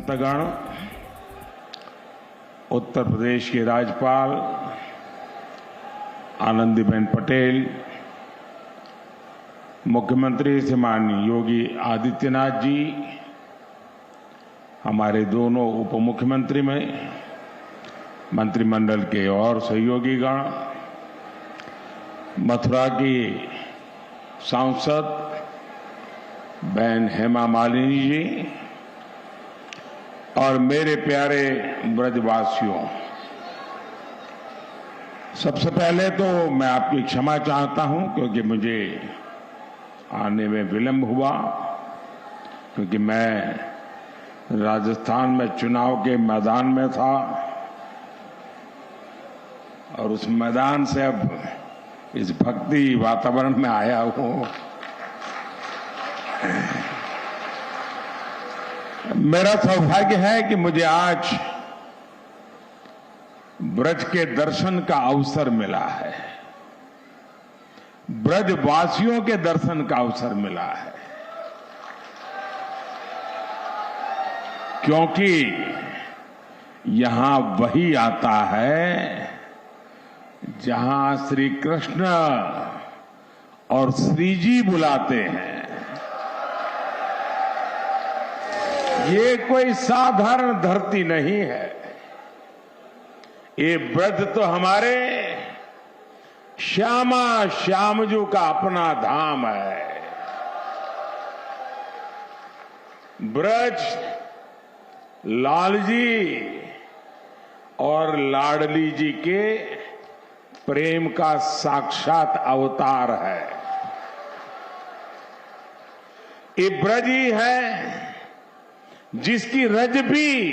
संतगण, उत्तर प्रदेश की राज्यपाल आनंदीबेन पटेल, मुख्यमंत्री श्री माननीय योगी आदित्यनाथ जी, हमारे दोनों उप मुख्यमंत्री में मंत्रिमंडल के और सहयोगीगण, मथुरा की सांसद बहन हेमा मालिनी जी और मेरे प्यारे ब्रजवासियों, सबसे पहले तो मैं आपकी क्षमा चाहता हूं क्योंकि मुझे आने में विलंब हुआ, क्योंकि मैं राजस्थान में चुनाव के मैदान में था और उस मैदान से अब इस भक्ति वातावरण में आया हूं। मेरा सौभाग्य है कि मुझे आज ब्रज के दर्शन का अवसर मिला है, ब्रजवासियों के दर्शन का अवसर मिला है, क्योंकि यहां वही आता है जहां श्री कृष्ण और श्री जी बुलाते हैं। ये कोई साधारण धरती नहीं है, ये ब्रज तो हमारे श्यामा श्यामजू का अपना धाम है। ब्रज लालजी और लाडली जी के प्रेम का साक्षात अवतार है। ये ब्रज ही है जिसकी रज भी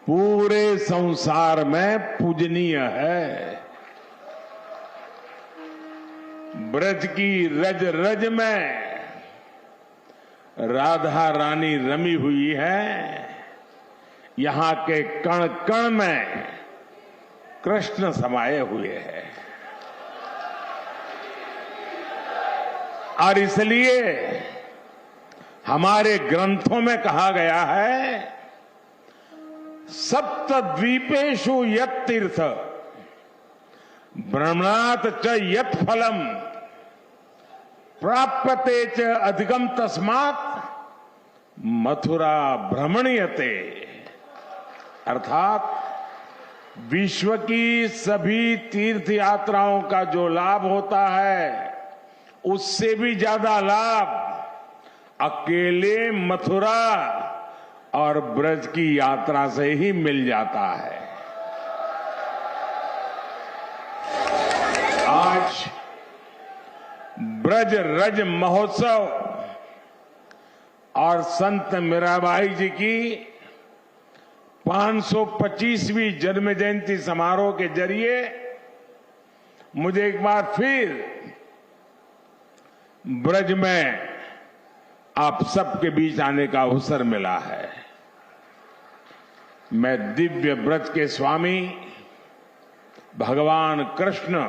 पूरे संसार में पूजनीय है। ब्रज की रज रज में राधा रानी रमी हुई है, यहां के कण कण में कृष्ण समाये हुए हैं। और इसलिए हमारे ग्रंथों में कहा गया है, सप्तद्वीपेषु यत् तीर्थ भ्रमणात् च यत् फलम प्राप्यते च अधिकम तस्मात् मथुरा भ्रमणीयते। अर्थात विश्व की सभी तीर्थ यात्राओं का जो लाभ होता है, उससे भी ज्यादा लाभ अकेले मथुरा और ब्रज की यात्रा से ही मिल जाता है। आज ब्रज रज महोत्सव और संत मीराबाई जी की 525वीं जन्म जयंती समारोह के जरिए मुझे एक बार फिर ब्रज में आप सबके बीच आने का अवसर मिला है। मैं दिव्य ब्रज के स्वामी भगवान कृष्ण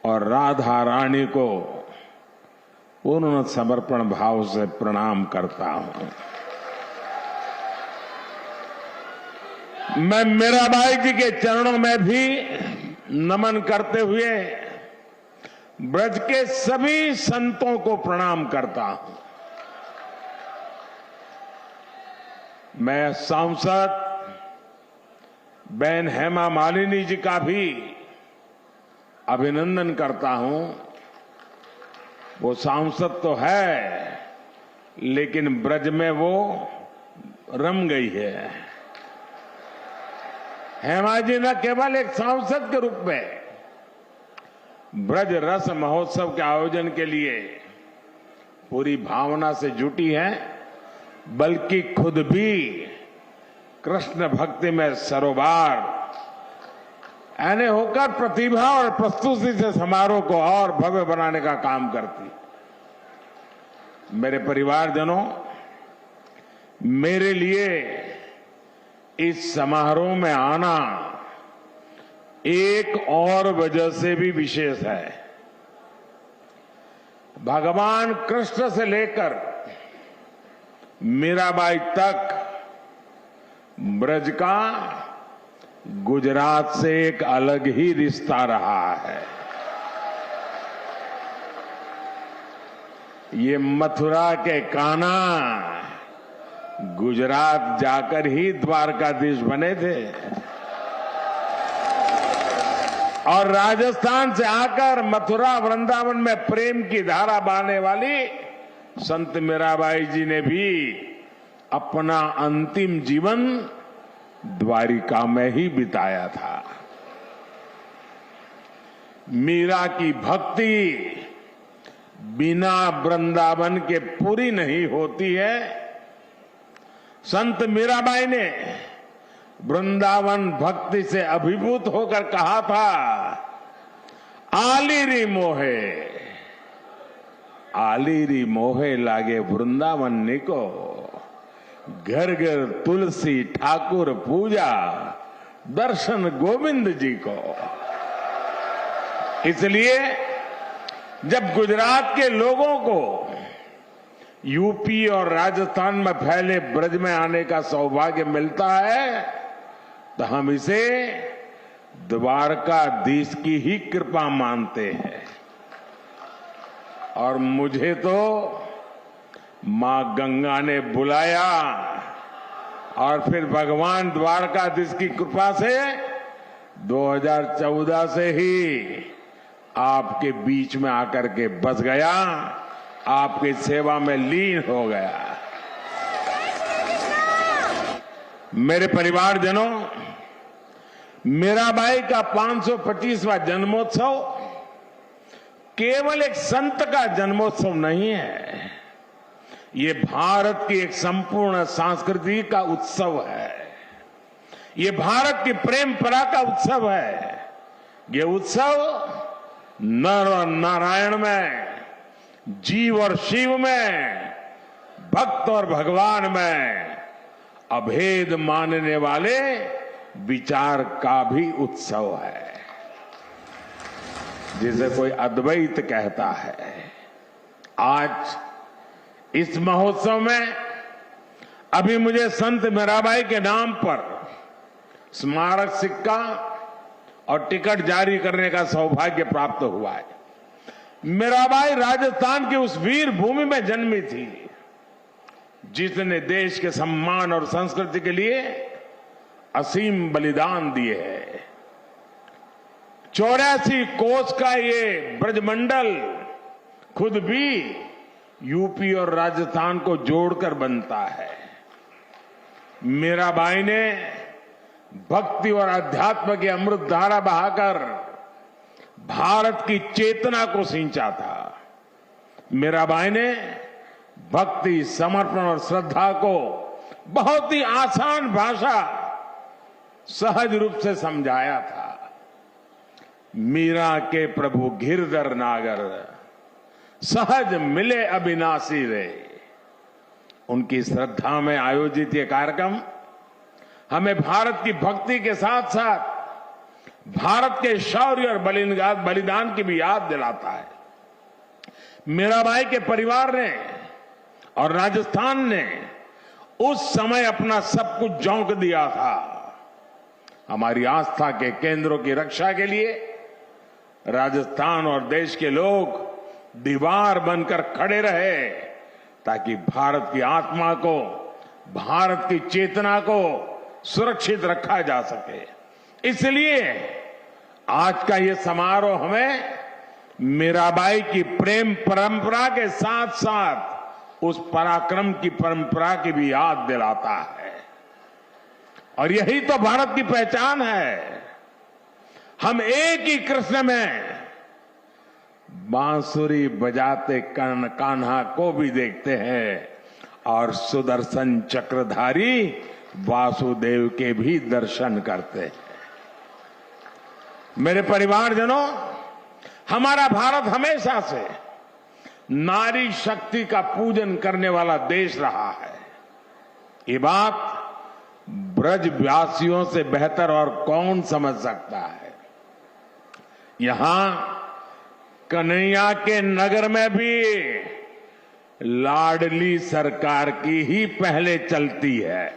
और राधा रानी को पूर्ण समर्पण भाव से प्रणाम करता हूं। मैं मीराबाई जी के चरणों में भी नमन करते हुए ब्रज के सभी संतों को प्रणाम करता हूं। मैं सांसद बहन हेमा मालिनी जी का भी अभिनंदन करता हूं। वो सांसद तो है, लेकिन ब्रज में वो रम गई है। हेमा जी न केवल एक सांसद के रूप में ब्रज रस महोत्सव के आयोजन के लिए पूरी भावना से जुटी है, बल्कि खुद भी कृष्ण भक्ति में सरोबार यानी होकर प्रतिभा और प्रस्तुति से समारोह को और भव्य बनाने का काम करती। मेरे परिवारजनों, मेरे लिए इस समारोह में आना एक और वजह से भी विशेष है। भगवान कृष्ण से लेकर मीराबाई तक ब्रज का गुजरात से एक अलग ही रिश्ता रहा है। ये मथुरा के कान्हा गुजरात जाकर ही द्वारकाधीश बने थे और राजस्थान से आकर मथुरा वृंदावन में प्रेम की धारा बहाने वाली संत मीराबाई जी ने भी अपना अंतिम जीवन द्वारिका में ही बिताया था। मीरा की भक्ति बिना वृंदावन के पूरी नहीं होती है। संत मीराबाई ने वृंदावन भक्ति से अभिभूत होकर कहा था, आलीरी मोहे, आलीरी मोहे लागे वृंदावन निको, घर घर तुलसी ठाकुर पूजा, दर्शन गोविंद जी को। इसलिए जब गुजरात के लोगों को यूपी और राजस्थान में फैले ब्रज में आने का सौभाग्य मिलता है तो हम इसे द्वारकाधीश की ही कृपा मानते हैं। और मुझे तो मां गंगा ने बुलाया और फिर भगवान द्वारकाधीश की कृपा से 2014 से ही आपके बीच में आकर के बस गया, आपकी सेवा में लीन हो गया। मेरे परिवारजनों, मीराबाई का 525वां जन्मोत्सव केवल एक संत का जन्मोत्सव नहीं है, ये भारत की एक संपूर्ण संस्कृति का उत्सव है। ये भारत की प्रेम परा का उत्सव है। ये उत्सव नर और नारायण में, जीव और शिव में, भक्त और भगवान में अभेद मानने वाले विचार का भी उत्सव है, जिसे कोई अद्वैत कहता है। आज इस महोत्सव में अभी मुझे संत मीराबाई के नाम पर स्मारक सिक्का और टिकट जारी करने का सौभाग्य प्राप्त हुआ है। मीराबाई राजस्थान की उस वीर भूमि में जन्मी थी जिसने देश के सम्मान और संस्कृति के लिए असीम बलिदान दिए हैं। 84 कोस का ये ब्रजमंडल खुद भी यूपी और राजस्थान को जोड़कर बनता है। मीराबाई ने भक्ति और अध्यात्म की अमृत धारा बहाकर भारत की चेतना को सिंचा था। मीराबाई ने भक्ति, समर्पण और श्रद्धा को बहुत ही आसान भाषा, सहज रूप से समझाया था। मीरा के प्रभु गिरधर नागर, सहज मिले अविनाशी रे। उनकी श्रद्धा में आयोजित ये कार्यक्रम हमें भारत की भक्ति के साथ साथ भारत के शौर्य और बलिदान की भी याद दिलाता है। मीराबाई के परिवार ने और राजस्थान ने उस समय अपना सब कुछ झोंक दिया था। हमारी आस्था के केंद्रों की रक्षा के लिए राजस्थान और देश के लोग दीवार बनकर खड़े रहे ताकि भारत की आत्मा को, भारत की चेतना को सुरक्षित रखा जा सके। इसलिए आज का ये समारोह हमें मीराबाई की प्रेम परंपरा के साथ साथ उस पराक्रम की परंपरा की भी याद दिलाता है। और यही तो भारत की पहचान है। हम एक ही कृष्ण में बांसुरी बजाते कान्हा को भी देखते हैं और सुदर्शन चक्रधारी वासुदेव के भी दर्शन करते हैं। मेरे परिवारजनों, हमारा भारत हमेशा से नारी शक्ति का पूजन करने वाला देश रहा है। ये बात ब्रजवासियों से बेहतर और कौन समझ सकता है। यहां कन्हैया के नगर में भी लाडली सरकार की ही पहले चलती है।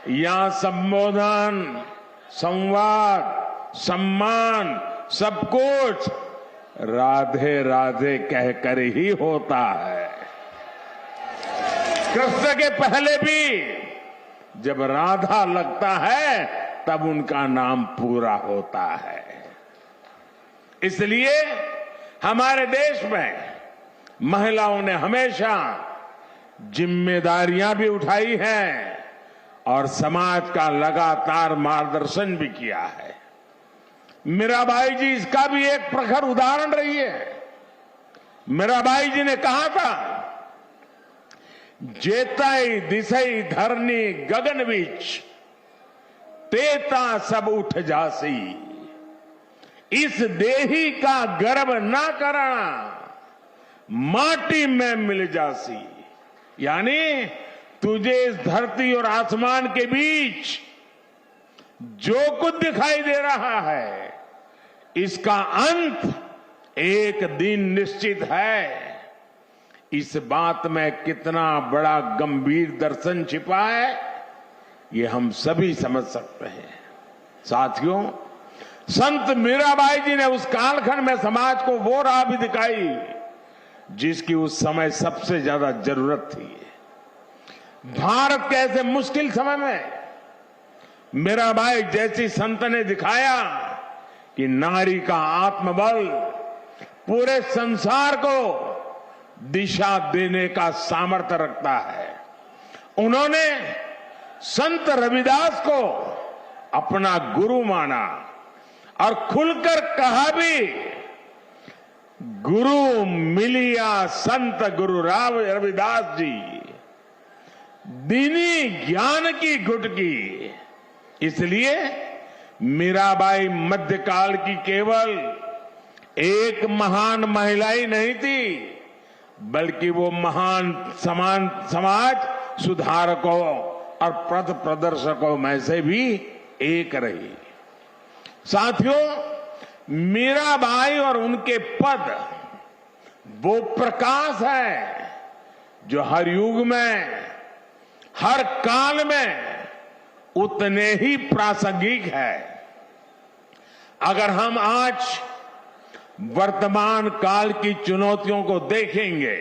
यहां संबोधन, संवाद, सम्मान सब कुछ राधे राधे कहकर ही होता है। कृष्ण के पहले भी जब राधा लगता है तब उनका नाम पूरा होता है। इसलिए हमारे देश में महिलाओं ने हमेशा जिम्मेदारियां भी उठाई हैं और समाज का लगातार मार्गदर्शन भी किया है। मीराबाई जी इसका भी एक प्रखर उदाहरण रही है। मीराबाई जी ने कहा था, जेतई दिसई धरनी गगन बीच, तेता सब उठ जासी, इस देही का गर्व ना करना, माटी में मिल जासी। यानी तुझे इस धरती और आसमान के बीच जो कुछ दिखाई दे रहा है, इसका अंत एक दिन निश्चित है। इस बात में कितना बड़ा गंभीर दर्शन छिपा है, ये हम सभी समझ सकते हैं। साथियों, संत मीराबाई जी ने उस कालखंड में समाज को वो राह भी दिखाई जिसकी उस समय सबसे ज्यादा जरूरत थी। भारत के ऐसे मुश्किल समय में मीराबाई जैसी संत ने दिखाया कि नारी का आत्मबल पूरे संसार को दिशा देने का सामर्थ्य रखता है। उन्होंने संत रविदास को अपना गुरु माना और खुलकर कहा भी, गुरु मिलिया संत गुरु राव रविदास जी, दीनी ज्ञान की गुटकी। इसलिए मीराबाई मध्यकाल की केवल एक महान महिला ही नहीं थी, बल्कि वो महान समाज सुधारकों और पथ प्रदर्शकों में से भी एक रही। साथियों, मीराबाई और उनके पद वो प्रकाश है जो हर युग में, हर काल में उतने ही प्रासंगिक है। अगर हम आज वर्तमान काल की चुनौतियों को देखेंगे,